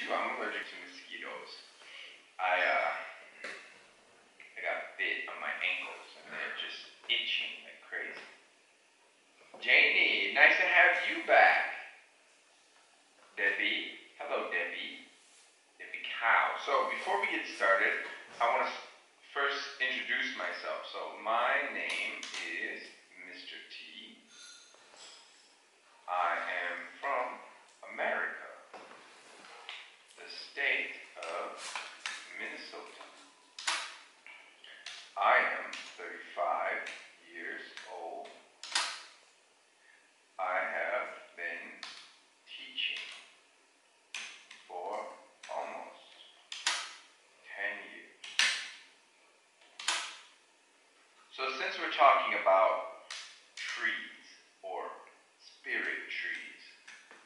too. I'm allergic to mosquitoes. I got bit on my ankles and they're just itching like crazy. Janie, nice to have you back. Debbie, hello Debbie. Debbie Cow. So before we get started, I want to first introduce myself. So my name is Mr. T. I am from America, the state of Minnesota. I am 35 years old. I have been teaching for almost 10 years. So since we're talking about trees or spirit trees,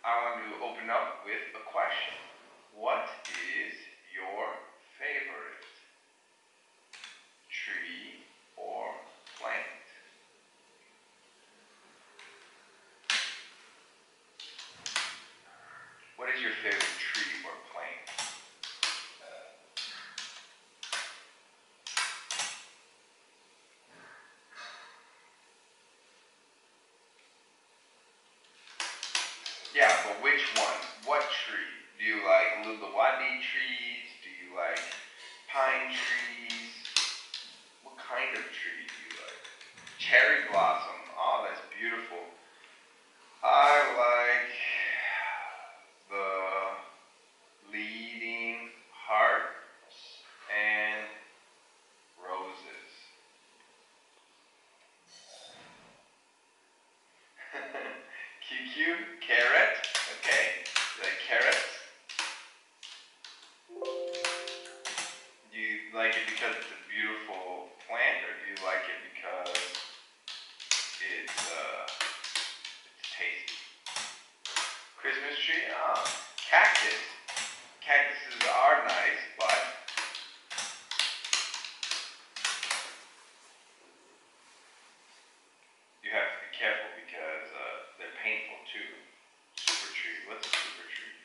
I want to open up with a question. What is your favorite tree or plant? What is your favorite tree or plant? Yeah, but which one? What tree? Do you like lugawadi trees? Do you like pine trees? What kind of tree do you like? Cherry blossom. Oh, that's beautiful. I like the bleeding hearts and roses. QQ, carrot. Okay, you like carrots? Do you like it because it's a beautiful plant, or do you like it because it's tasty? Christmas tree? Cactus. Cactuses are nice, but you have to be careful because they're painful too. Super tree. What's a super tree?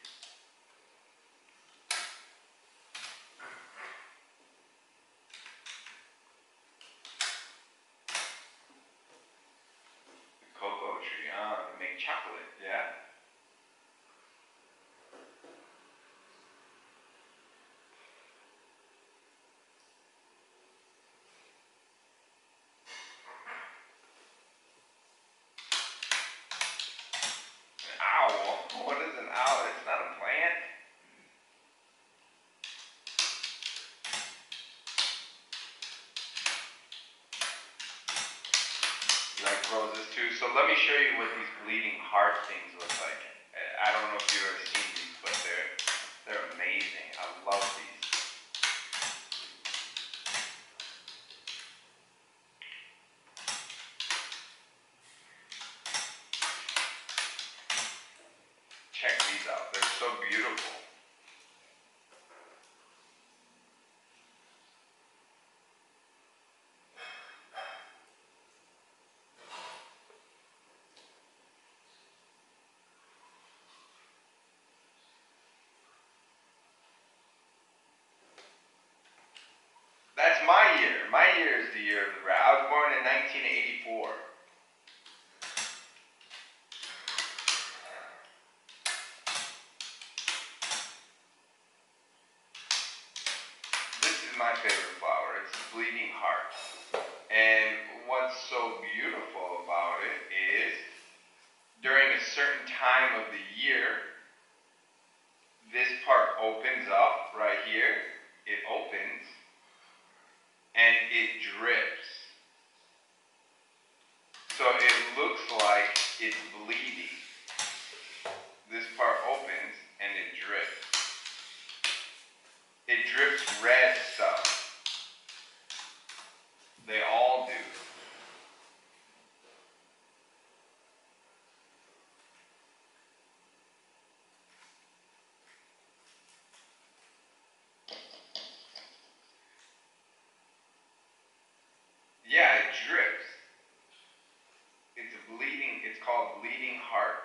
The cocoa tree. They make chocolate. Yeah. Owl? What is an owl? It's not a plant. You like roses too? So let me show you what these bleeding heart things look like. I don't know if you've ever seen these, but they're amazing. I love these. Check these out. They're so beautiful. That's my year. My year is the year of the rat. I was born in 1984. This is my favorite flower. It's the bleeding heart. And what's so beautiful about it is during a certain time of the year, this part opens up right here. It opens and it drips. So it looks like it's bleeding. This part opens and it drips. It drips red stuff. They all do. Yeah, it drips. It's called bleeding heart.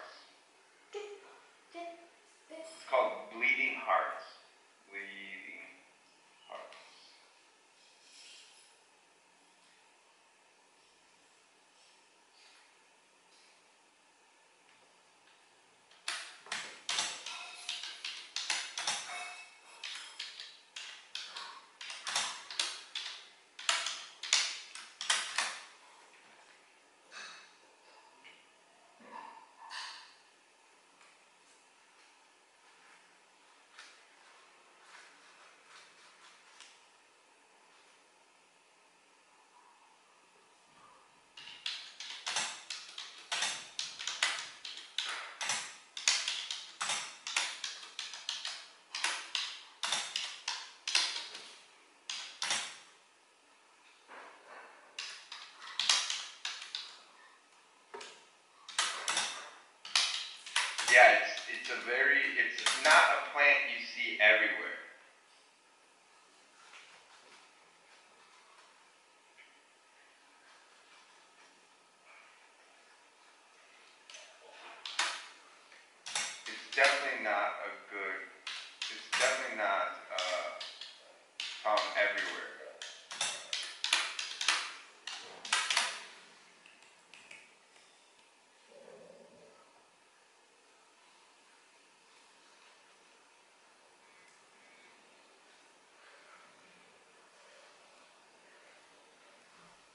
Yeah, it's not a plant you see everywhere. It's definitely not found everywhere.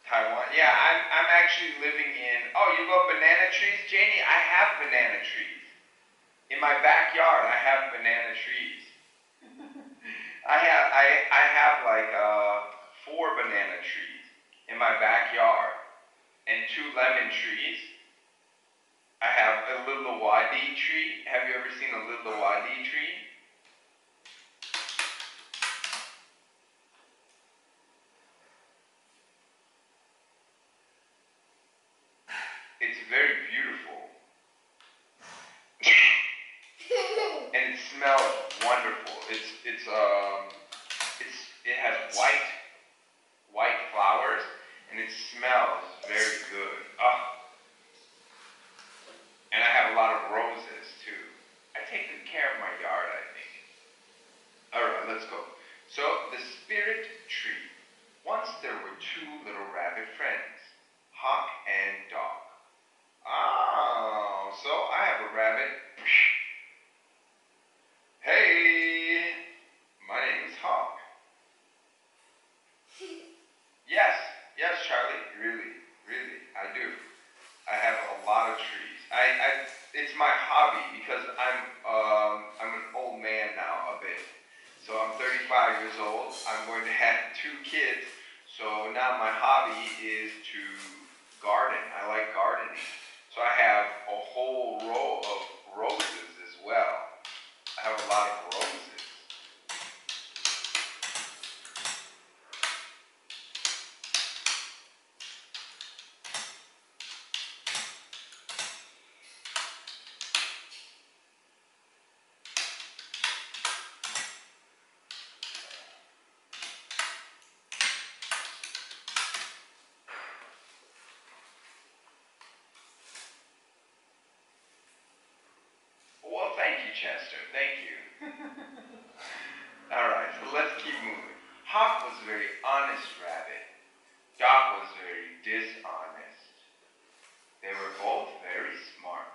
Taiwan. Yeah, I'm actually living in. Oh, you love banana trees, Janie? I have banana trees in my backyard. I have banana trees. I have like 4 banana trees in my backyard and 2 lemon trees. I have a little wadi tree. Have you ever seen a little wadi tree? It's very beautiful. And it smells wonderful. It has white flowers, and it smells very good. Oh. And I have a lot of roses too. I take good care of my yard, I think. All right, let's go. So the spirit tree. Once there were 2 little rabbit friends, Hawk and Dog. Oh, so I have a rabbit. Hey, my name is Hawk. Yes, Charlie. Really, I do. I have a lot of trees. It's my hobby because I'm an old man now a bit. So I'm 35 years old. I'm going to have 2 kids. So now my hobby is to garden. I like gardening. So I have a whole row of roses as well. I have a lot of roses. Well, thank you, Chester. Thank you. All right, so let's keep moving. Hawk was a very honest rabbit. Doc was very dishonest. They were both very smart.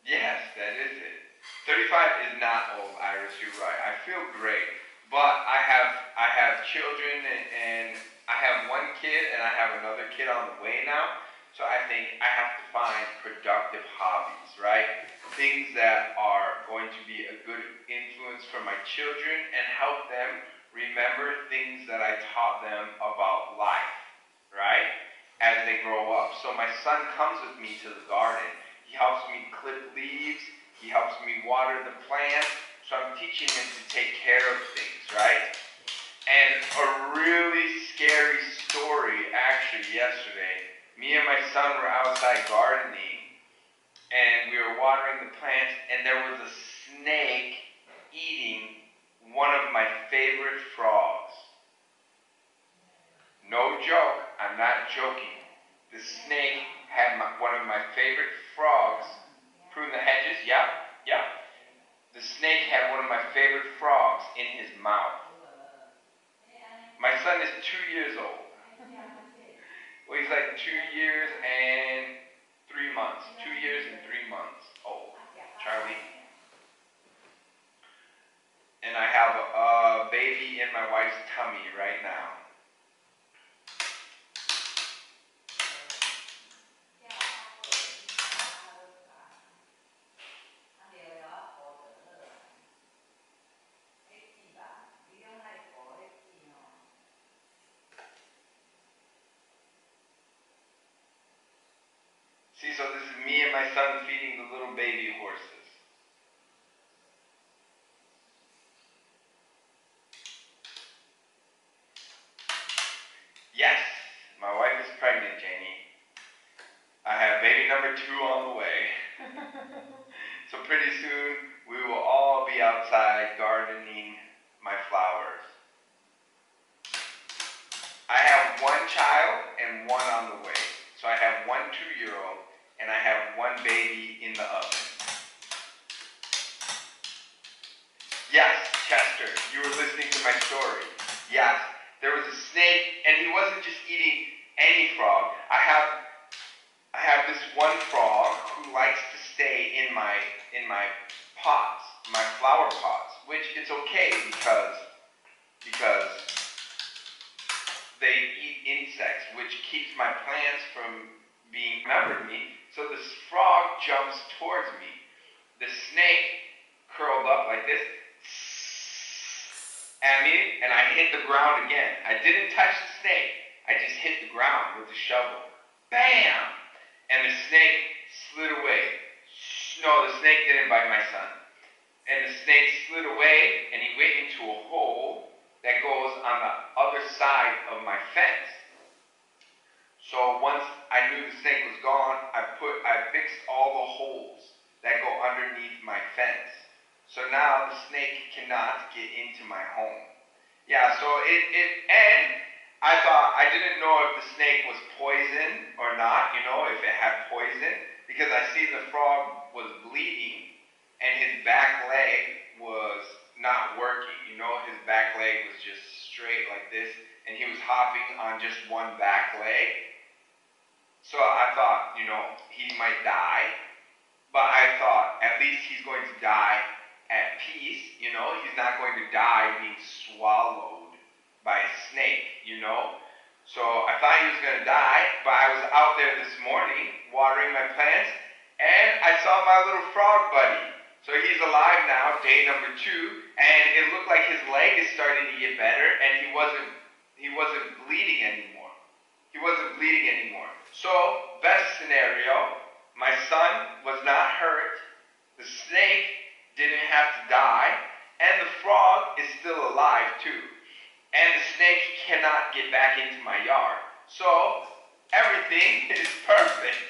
Yes, that is it. 35 is not old, Iris. You're right. I feel great, but I have children, and I have 1 kid, and I have another kid on the way now. So I think I have to find productive hobbies, right? Things that are going to be a good influence for my children and help them remember things that I taught them about life, right? As they grow up. So my son comes with me to the garden. He helps me clip leaves. He helps me water the plants. So I'm teaching him to take care of things, right? And a really scary story actually yesterday. Me and my son were outside gardening, and we were watering the plants, and there was a snake eating one of my favorite frogs. No joke, I'm not joking. The snake had one of my favorite frogs. Prune the hedges, yeah. The snake had one of my favorite frogs in his mouth. My son is 2 years old. Well, he's like 2 years and 3 months. 2 years and 3 months old. Charlie. And I have a baby in my wife's tummy right now. See, so this is me and my son feeding the little baby horses. Yes. number 2 on the way. So pretty soon we will all be outside gardening my flowers. I have 1 child and 1 on the way. So I have 1 2-year-old and I have 1 baby in the oven. Yes, Chester, you were listening to my story. Yes, there was a snake, and he wasn't just eating any frog. I have this one frog who likes to stay in my pots, my flower pots, which it's okay because they eat insects, which keeps my plants from being remembered me. So this frog jumps towards me. The snake curled up like this at me, and I hit the ground again. I didn't touch the snake. I just hit the ground with the shovel. Bam! And the snake slid away. No, the snake didn't bite my son. And the snake slid away, and he went into a hole that goes on the other side of my fence. So once I knew the snake was gone, I fixed all the holes that go underneath my fence. So now the snake cannot get into my home. Yeah, so and I thought, I didn't know if the snake was poison or not, if it had poison, because I see the frog was bleeding and his back leg was not working. His back leg was just straight like this, and he was hopping on just one back leg. So I thought, he might die, but I thought at least he's going to die at peace, he's not going to die being swallowed by a snake, So I thought he was going to die, but I was out there this morning watering my plants, and I saw my little frog buddy. So he's alive now, day number 2, and it looked like his leg is starting to get better, and he wasn't bleeding anymore. So, best scenario, my son was not hurt, the snake didn't have to die, and the frog is still alive too. And the snake cannot get back into my yard. So, everything is perfect.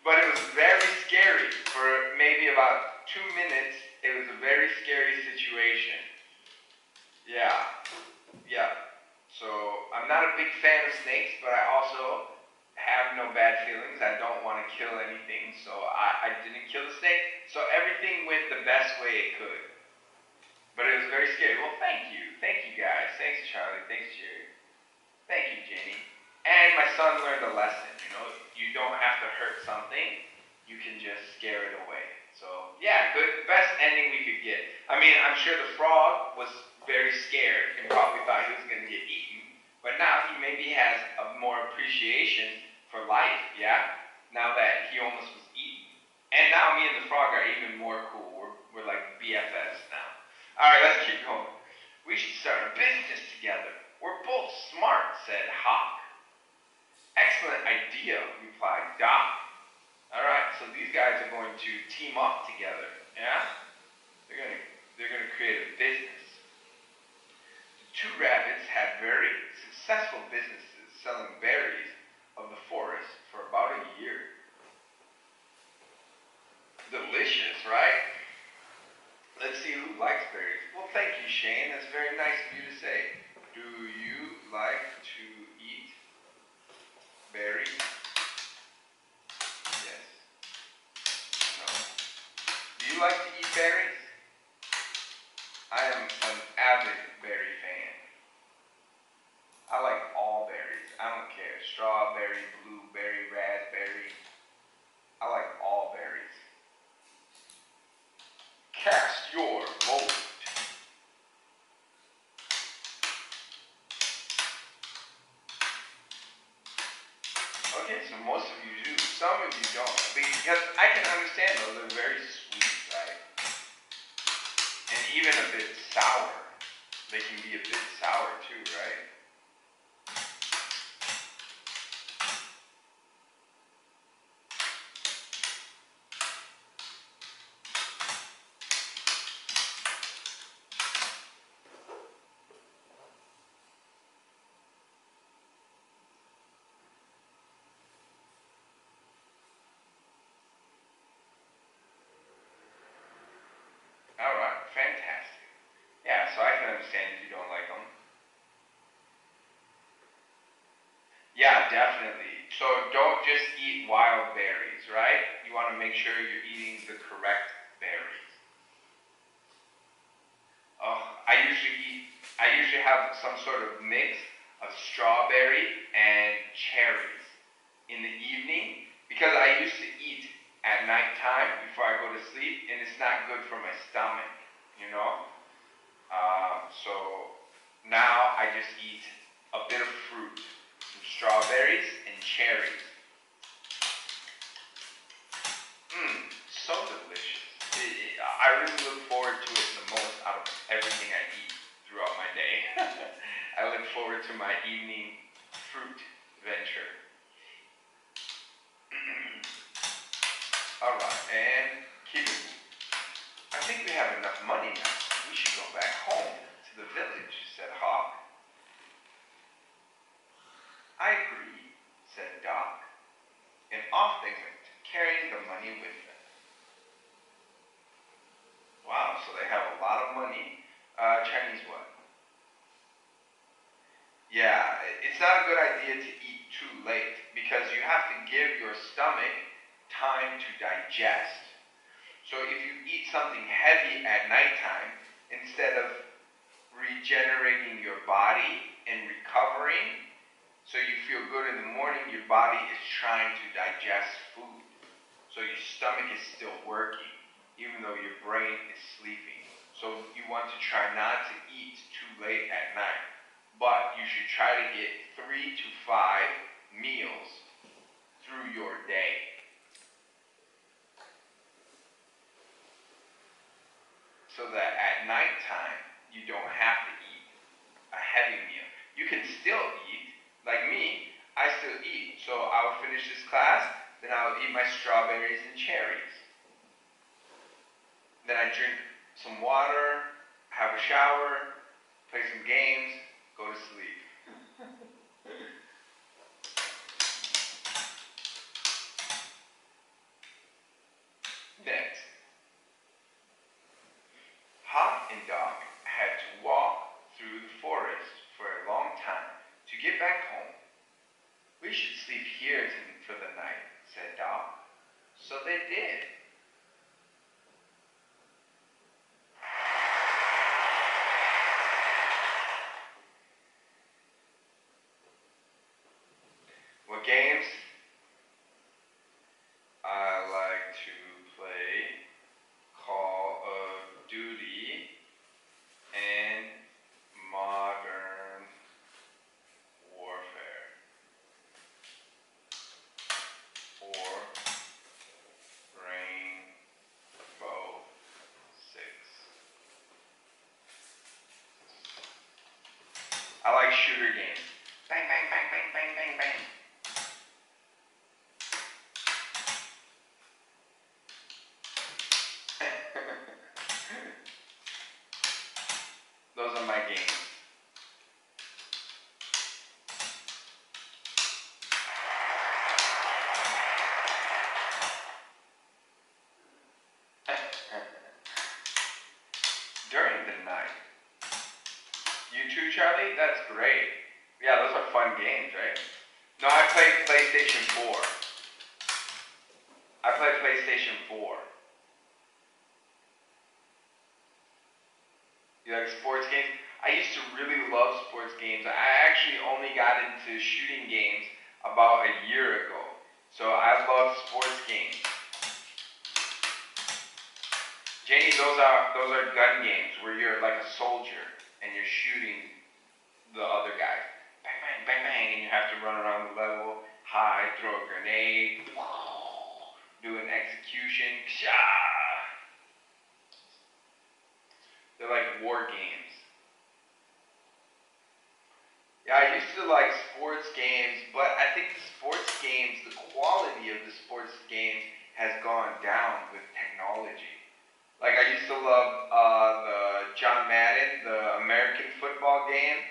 But it was very scary. For maybe about 2 minutes, it was a very scary situation. Yeah. So, I'm not a big fan of snakes, but I also have no bad feelings. I don't want to kill anything, so I didn't kill the snake. So everything went the best way it could. But it was very scary. Well, thank you. Thank you, guys. Thanks, Charlie. Thanks, Jerry. Thank you, Jenny. And my son learned a lesson. You don't have to hurt something. You can just scare it away. So, yeah, good. Best ending we could get. I mean, I'm sure the frog was very scared and probably thought he was going to get eaten. But now he maybe has a more appreciation for life, yeah? Now that he almost was eaten. And now me and the frog are even more cool. We're like BFFs now. Alright, let's keep going. We should start a business together. We're both smart, said Hawk. Excellent idea, replied Doc. Alright, so these guys are going to team up together, yeah? They're gonna create a business. The 2 rabbits had very successful businesses selling berries of the forest for about a year. Delicious, right? Let's see who likes berries. Well, thank you, Shane. That's very nice of you to say. Do you like to eat berries? Yes. No. Do you like to eat berries? I am an avid berry fan. I like all berries. I don't care. Strawberry, blueberry, raspberry. I like all berries. Cast your vote. Okay, so most of you do. Some of you don't. Because I can understand those. They're very sweet, right? And even a bit sour. They can be a bit sour too, right? So don't just eat wild berries, right? You want to make sure you're eating the correct berries. I usually have some sort of mix of strawberry and cherries in the evening because I used to eat at nighttime before I go to sleep, and it's not good for my stomach, you know? So now I just eat a bit of fruit, some strawberries and cherries. So delicious. I really look forward to it the most out of everything I eat throughout my day. I look forward to my evening fruit venture. Alright, and keep it. I think we have enough money now. We should go back home to the village, said Hawk. I agree, said Doc. And off they went, carrying the money with them. Wow, so they have a lot of money. Chinese what? Yeah, it's not a good idea to eat too late because you have to give your stomach time to digest. So if you eat something heavy at nighttime, instead of regenerating your body and recovering, so you feel good in the morning, your body is trying to digest food. So your stomach is still working, even though your brain is sleeping. So you want to try not to eat too late at night. But you should try to get 3 to 5 meals through your day. So that at nighttime, you don't have to eat a heavy meal. You can still eat. Like me, I still eat. So I'll finish this class, then I'll eat my strawberries and cherries. Then I drink some water, have a shower, play some games, go to sleep. Next, Hawk and Doc had to walk through the forest for a long time to get back home. We should sleep here for the night, said Doc. So they did. What games? I like to play Call of Duty and Modern Warfare or Rainbow Six. I like shooter games. Bang, bang, bang, bang, bang, bang, bang. Those are my games. During the night. You too, Charlie? That's great. Yeah, those are fun games, right? No, I played PlayStation 4. I played PlayStation 4. You like sports games? I used to really love sports games. I actually only got into shooting games about a year ago. So I love sports games. Janie, those are gun games where you're like a soldier and you're shooting the other guy. Bang, bang, bang, bang, and you have to run around the level, hide, throw a grenade, do an execution. They're like war games. Yeah, I used to like sports games, but I think the sports games, the quality of the sports games has gone down with technology. Like I used to love the John Madden, the American football game,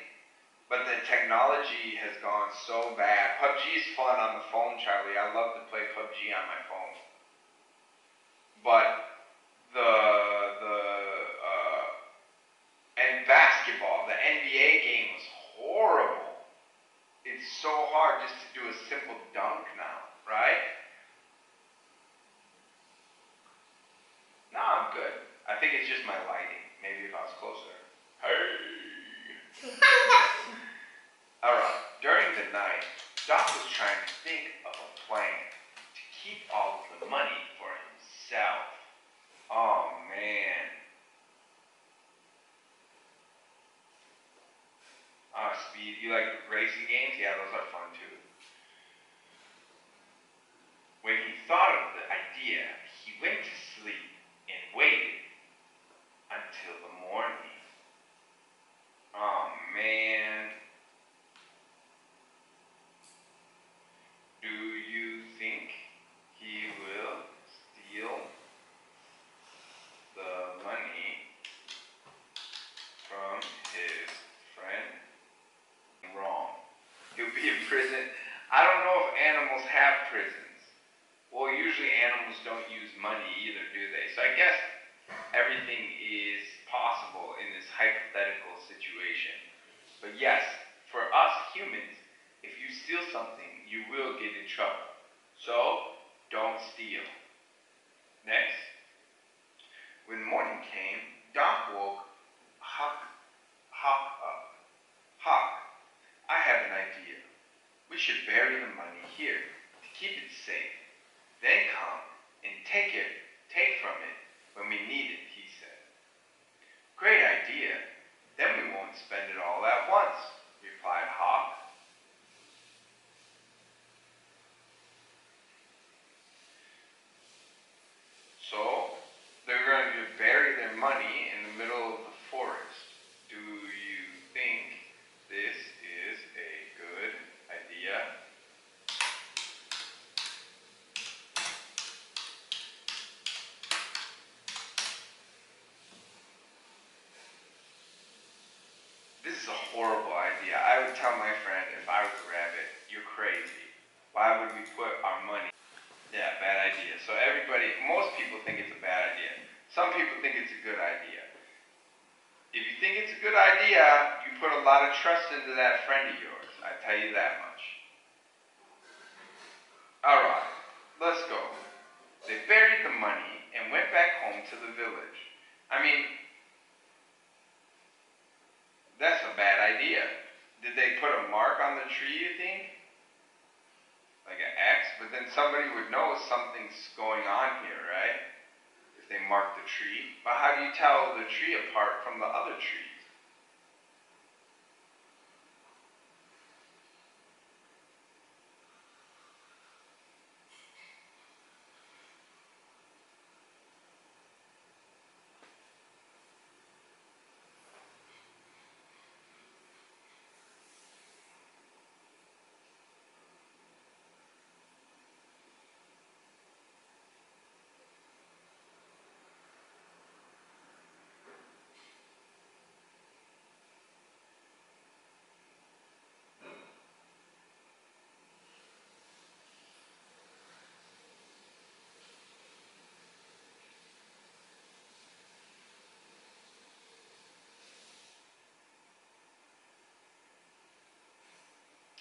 but the technology has gone so bad. PUBG is fun on the phone, Charlie. I love to play PUBG on my phone. But and basketball, the NBA game was horrible. It's so hard just to do a simple dunk. the night, Doc was trying to think of a plan to keep all of the money for himself. Oh man. Speed. You like racing games? Yeah, those are fun too. When he thought of the idea, he went to sleep and waited until the morning. Oh man. Do you think he will steal the money from his friend? Wrong. He'll be in prison. I don't know if animals have prisons. Well, usually animals don't use money either, do they? So I guess everything is possible in this hypothetical situation. But yes, for us humans, if you steal something, you will get in trouble. So, don't steal. Next. When morning came, Doc woke Huck up. Huck, I have an idea. We should bury the money here to keep it safe. Then come and take from it when we need it, he said. Great idea. Then we won't spend it all at once, replied Huck. So, they're going to bury their money in the middle of the forest. Do you think this is a good idea? This is a horrible idea. I would tell my friend if I was a rabbit, you're crazy. Why would we put our money? Yeah, bad idea. So most people think it's a bad idea. Some people think it's a good idea. If you think it's a good idea, you put a lot of trust into that friend of yours. I tell you that much. Alright, let's go. They buried the money and went back home to the village. I mean, that's a bad idea. Did they put a mark on the tree, you think? Like an X? But then somebody would know something's going on here, right? If they mark the tree. But how do you tell the tree apart from the other trees?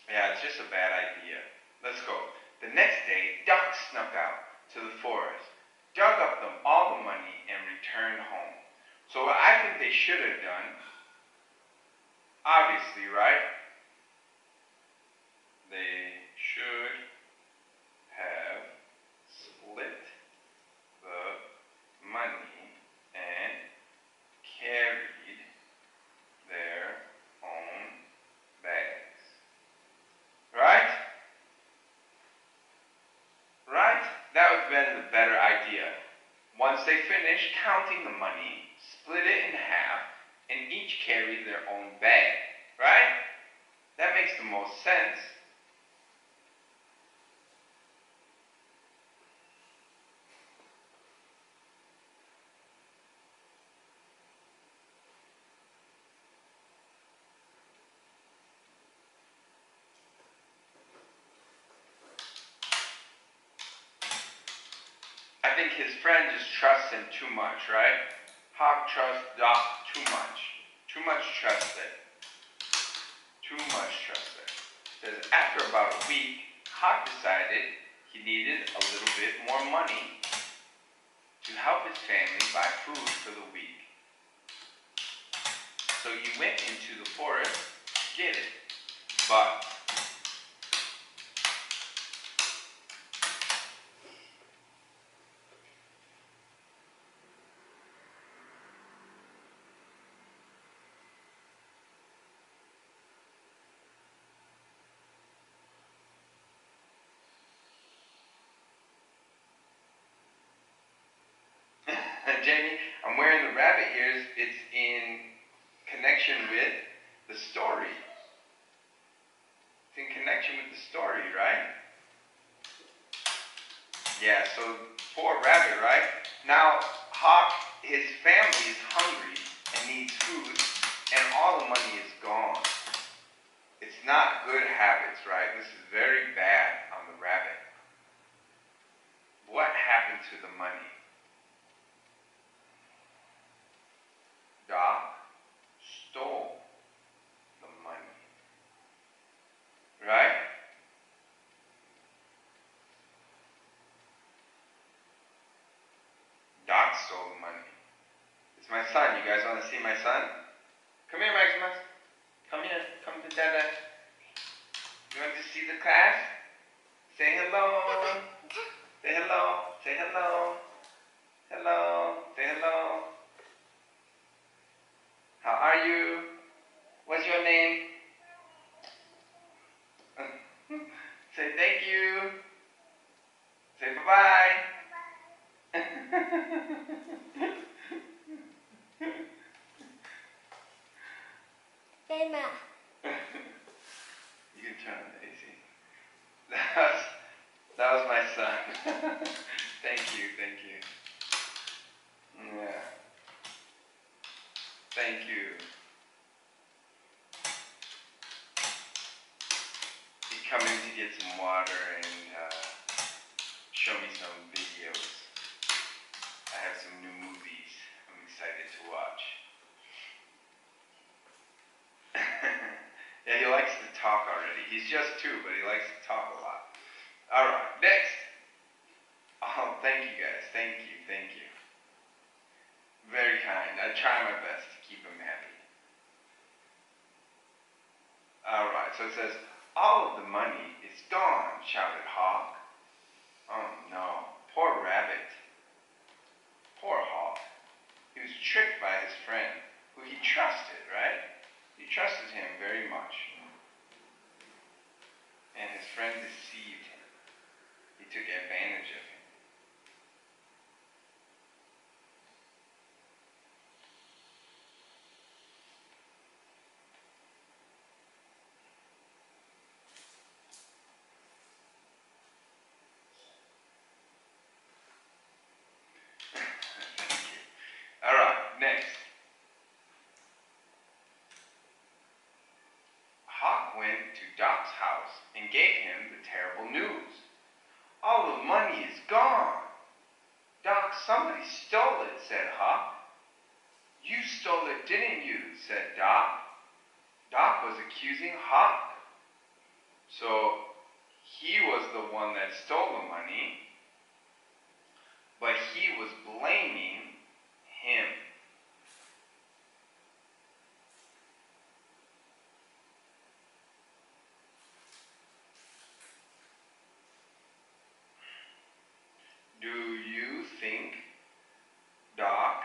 Yeah, it's just a bad idea. Let's go. The next day, Doc snuck out to the forest, dug up all the money, and returned home. So what I think they should have done, obviously, right? They should have split the money and carried their own bags. Right? Right? That would have been the better idea. Once they finished counting the money, split it in half, and each carried their own bag. Right? That makes the most sense. I think his friend just trusts him too much, right? Hawk trusts Doc too much. Too much trust there. Too much trust there. Because after about a week, Hawk decided he needed a little bit more money to help his family buy food for the week. So he went into the forest to get it. But Jamie, I'm wearing the rabbit ears. It's in connection with the story. It's in connection with the story, right? Yeah, so poor rabbit, right? Now, Hawk, his family is hungry and needs food, and all the money is gone. It's not good habits, right? This is very bad on the rabbit. What happened to the money? Doc stole the money. Right? Doc stole the money. It's my son. You guys want to see my son? Come here, Maximus. Come here. Come to Dada. You want to see the class? Say hello. Say hello. Say hello. Hello. Say hello. How are you? What's your name? Say thank you. Say bye-bye. Mama. You can turn on the AC. That was my son. Thank you. Yeah. Thank you. He come in to get some water and show me some videos. I have some new movies I'm excited to watch. Yeah, he likes to talk already. He's just 2, but he likes to talk a lot. Alright, next. Oh, thank you guys. Thank you. Very kind. I try my best to keep him happy. Alright, so it says, all of the money is gone, shouted Hawk. Oh no, poor rabbit. Poor Hawk. He was tricked by his friend, who he trusted, right? He trusted him very much. And his friend deceived him. He took advantage of him. Alright, next. Hawk went to Doc's house and gave him the terrible news. All the money is gone. Doc, somebody stole it, said Hawk. You stole it, didn't you? Said Doc. Doc was accusing Hawk. So he was the one that stole the money, but he was blaming him. Do you think Doc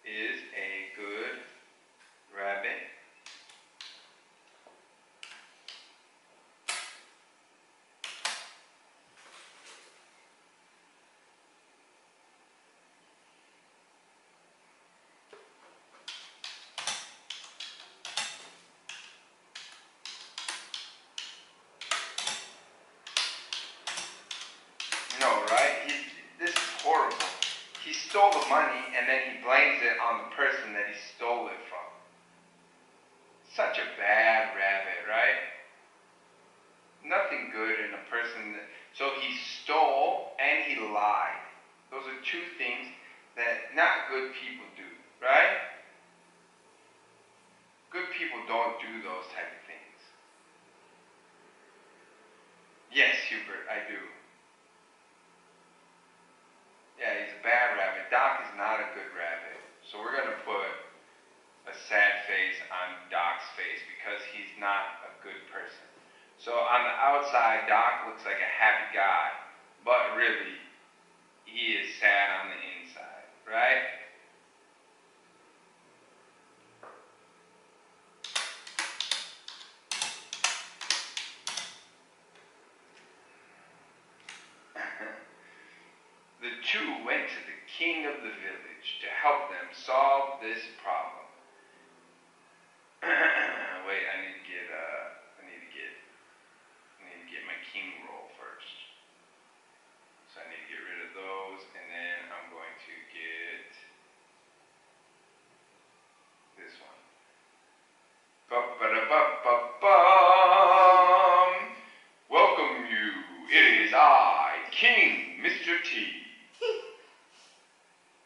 is a good rabbit? No, right? This is horrible. He stole the money and then he blames it on the person that he stole it from. Such a bad rabbit, right? Nothing good in a person that... So he stole and he lied. Those are 2 things that not good people do, right? Good people don't do those type of things. Yes, Hubert, I do. Yeah, he's a bad rabbit. Doc is not a good rabbit. So we're going to put a sad face on Doc's face because he's not a good person. So on the outside, Doc looks like a happy guy, but really, he is sad on the inside, right? The two went to the king of the village to help them solve this problem. Wait, I need to get my king roll first. So I need to get rid of those, and then I'm going to get this one. Ba-ba-da-ba-ba-bum. Welcome you. It is I, King Mr. T.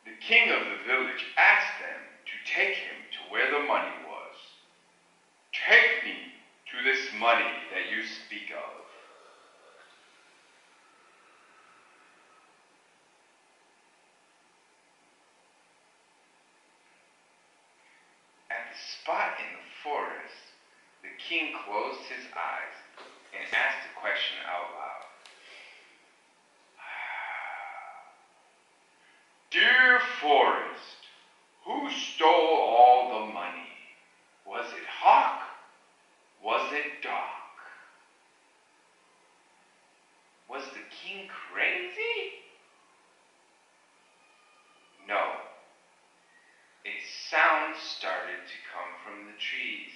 The king of the village asked them to take him to where the money was. Take me to this money that you speak of. At the spot in the forest, the king closed his eyes and asked the question out loud. Dear forest, who stole all the money? Was it Hawk? Was it Doc? Was the king crazy? No. A sound started to come from the trees.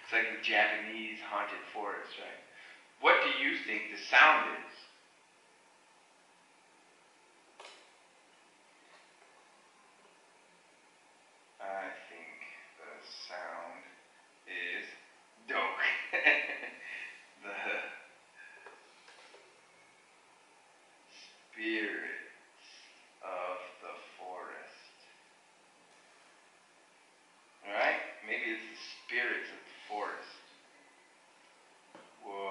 It's like the Japanese haunted forest, right? What do you think the sound is? I think the sound is dope. The spirits of the forest. Alright? Maybe it's the spirits of the forest. Whoa.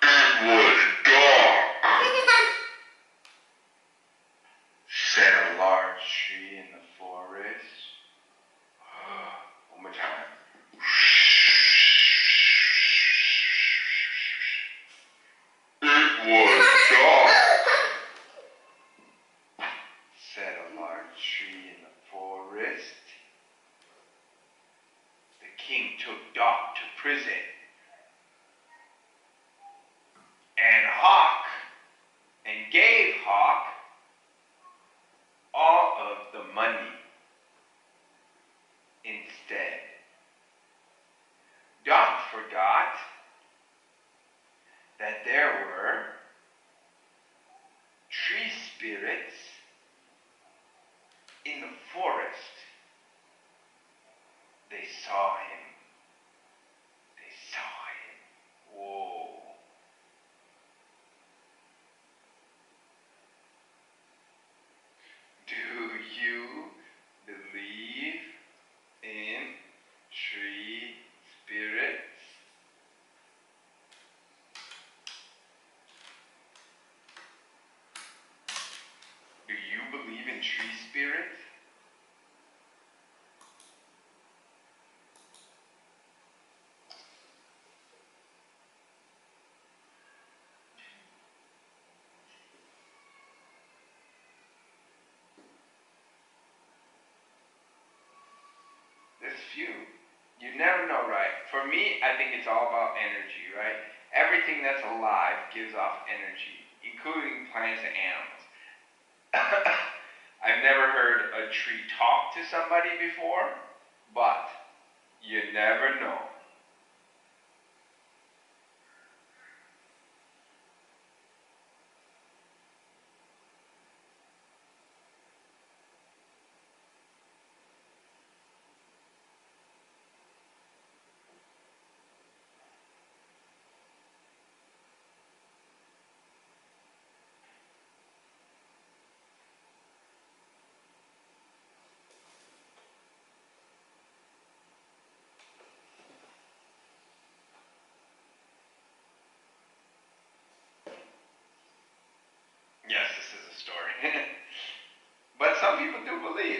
It was dark, said a large tree in the forest. One more time. It was dark, said a large tree in the forest. The king took Doc to prison. And gave Hawk all of the money instead. Doc forgot that there were tree spirits in the forest. They saw him. They saw him. Whoa. Do you believe in tree spirits? Do you believe in tree spirits? There's few. You never know, right? For me, I think it's all about energy, right? Everything that's alive gives off energy, including plants and animals. I've never heard a tree talk to somebody before, but you never know.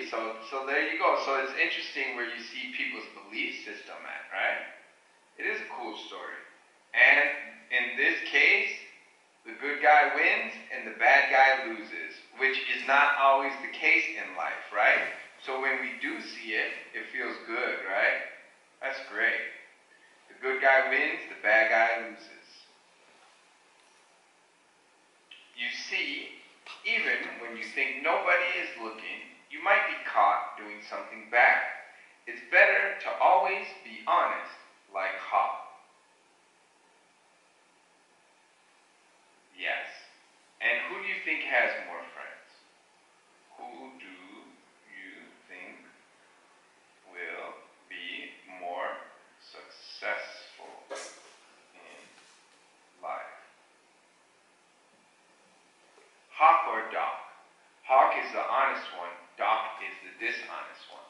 So there you go. So it's interesting where you see people's belief system at, right? It is a cool story. And in this case, the good guy wins and the bad guy loses, which is not always the case in life, right? So when we do see it, it feels good, right? That's great. The good guy wins, the bad guy loses. You see, even when you think nobody is looking, you might be caught doing something bad. It's better to always be honest, like Hawk. Yes. And who do you think has more friends? Who do you think will be more successful in life? Hawk or Doc? Hawk is the honest one. Doc is the dishonest one.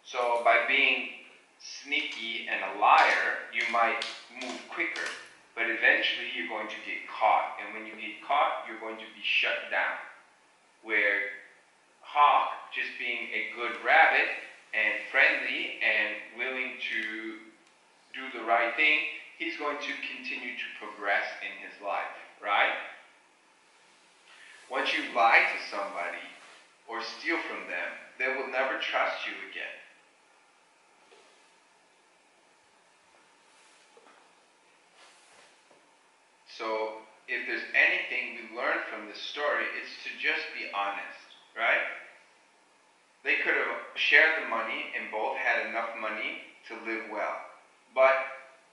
So by being sneaky and a liar, you might move quicker. But eventually you're going to get caught. And when you get caught, you're going to be shut down. Where Hawk, just being a good rabbit and friendly and willing to do the right thing, he's going to continue to progress in his life, right? Once you lie to somebody or steal from them, they will never trust you again. So, if there's anything we learn from this story, it's to just be honest, right? They could have shared the money and both had enough money to live well. But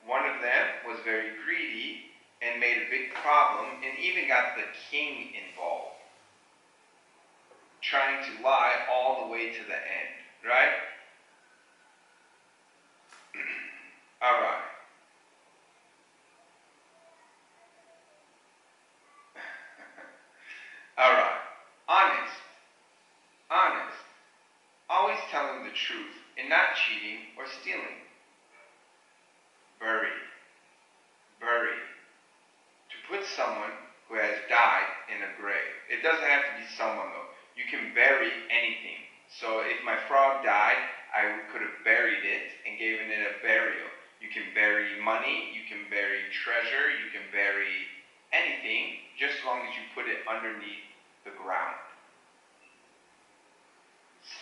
one of them was very greedy and made a big problem and even got the king involved, trying to lie all the way to the end, right? All right. All right. Honest. Always telling the truth and not cheating or stealing. Bury. To put someone who has died in a grave. It doesn't have to be someone though. You can bury anything. So if my frog died, I could have buried it and given it a burial. You can bury money, you can bury treasure, you can bury anything, just as long as you put it underneath the ground.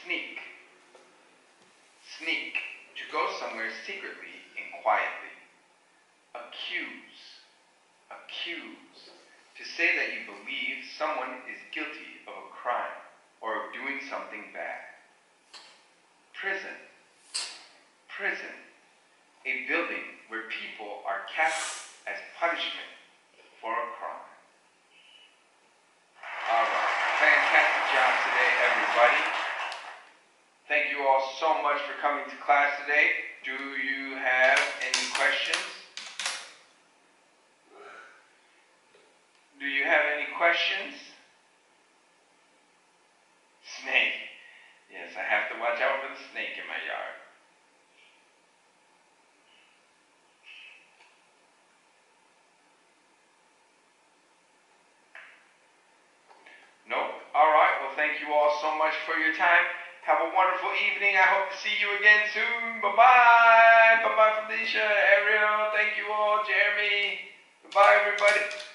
Sneak. To go somewhere secretly and quietly. Accuse. To say that you believe someone is guilty of a crime or of doing something bad. Prison. A building where people are kept as punishment for a crime. Alright, fantastic job today, everybody. Thank you all so much for coming to class today. Do you have any questions? Snake. Yes, I have to watch out for the snake in my yard. Nope. All right. Well, thank you all so much for your time. Have a wonderful evening. I hope to see you again soon. Bye-bye. Bye-bye, Felicia, Ariel. Thank you all. Jeremy. Goodbye, everybody.